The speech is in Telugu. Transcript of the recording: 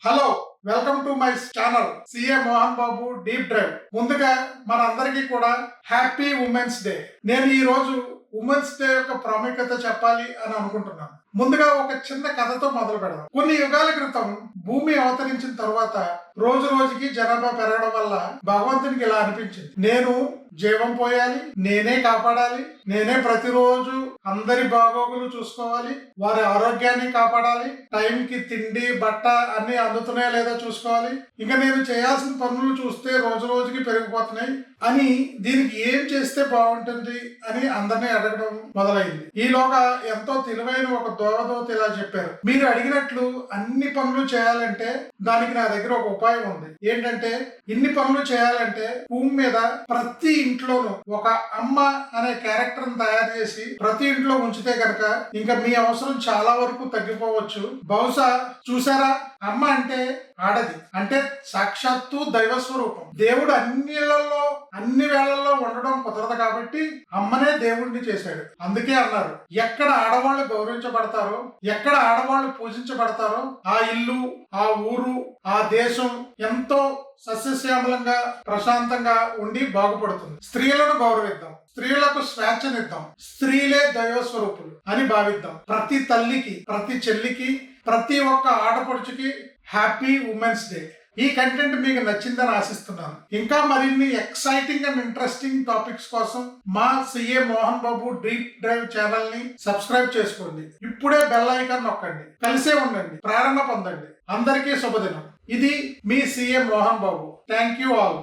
Hello, welcome to my channel CA Mohan Babu deep drive. ముందుగా మనందరికీ కూడా హ్యాపీ ఉమెన్స్ డే. నేను ఈ రోజు ఉమెన్స్ డే యొక్క ప్రాముఖ్యత చెప్పాలి అని అనుకుంటున్నాను. ముందుగా ఒక చిన్న కథతో మొదలు పెడదాం. కొన్ని యుగాల క్రితం భూమి అవతరించిన తర్వాత రోజు రోజుకి జనాభా పెరగడం వల్ల భగవంతునికి ఇలా అనిపించింది, నేను జీవం పోయాలి, నేనే కాపాడాలి, నేనే ప్రతిరోజు అందరి బాగోగులు చూసుకోవాలి, వారి ఆరోగ్యాన్ని కాపాడాలి, టైంకి తిండి బట్ట అన్ని అందుతున్నాయా లేదా చూసుకోవాలి, ఇంకా నేను చేయాల్సిన పనులు చూస్తే రోజు రోజుకి పెరిగిపోతున్నాయి అని, దీనికి ఏం చేస్తే బాగుంటుంది అని అందరినీ అడగడం మొదలైంది. ఈలోగా ఎంతో తెలివైన ఒక దోవదోత ఇలా చెప్పారు, మీరు అడిగినట్లు అన్ని పనులు చేయాలంటే దానికి నా దగ్గర ఒక ఉపాయం ఉంది. ఏంటంటే, ఇన్ని పనులు చేయాలంటే భూమి మీద ప్రతి ఇంట్లోనూ ఒక అమ్మ అనే క్యారెక్టర్ తయారు చేసి ప్రతి ఇంట్లో ఉంచితే గనక ఇంకా మీ అవసరం చాలా వరకు తగ్గిపోవచ్చు. బహుశా చూసారా, అమ్మ అంటే ఆడది, అంటే సాక్షాత్తు దైవ స్వరూపం. దేవుడు అన్నిళ్లలో అన్ని వేళల్లో ఉండడం కుదరదు కాబట్టి అమ్మనే దేవుడిని చేశాడు. అందుకే అన్నారు, ఎక్కడ ఆడవాళ్ళు గౌరవించబడతారో, ఎక్కడ ఆడవాళ్ళు పూజించబడతారో ఆ ఇల్లు, ఆ ఊరు, ఆ దేశం ఎంతో సస్యశ్యామలంగా ప్రశాంతంగా ఉండి బాగుపడుతుంది. స్త్రీలను గౌరవిద్దాం, స్త్రీలకు స్వేచ్ఛనిద్దాం, స్త్రీలే దైవస్వరూపులు అని భావిద్దాం. ప్రతి తల్లికి, ప్రతి చెల్లికి, ప్రతి ఒక్క ఆడపడుచుకి హ్యాపీ ఉమెన్స్ డే. ఈ కంటెంట్ మీకు నచ్చిందని ఆశిస్తున్నాను. ఇంకా మరిన్ని ఎక్సైటింగ్ అండ్ ఇంట్రెస్టింగ్ టాపిక్స్ కోసం మా సిఏ మోహన్ బాబు డీప్ డ్రైవ్ ఛానల్ ని సబ్స్క్రైబ్ చేసుకోండి. ఇప్పుడే బెల్ ఐకాన్ నొక్కండి. కలిసే ఉండండి, ప్రేరణ పొందండి. అందరికీ శుభదినం. ఇది మీ CA Mohan Babu. Thank you all.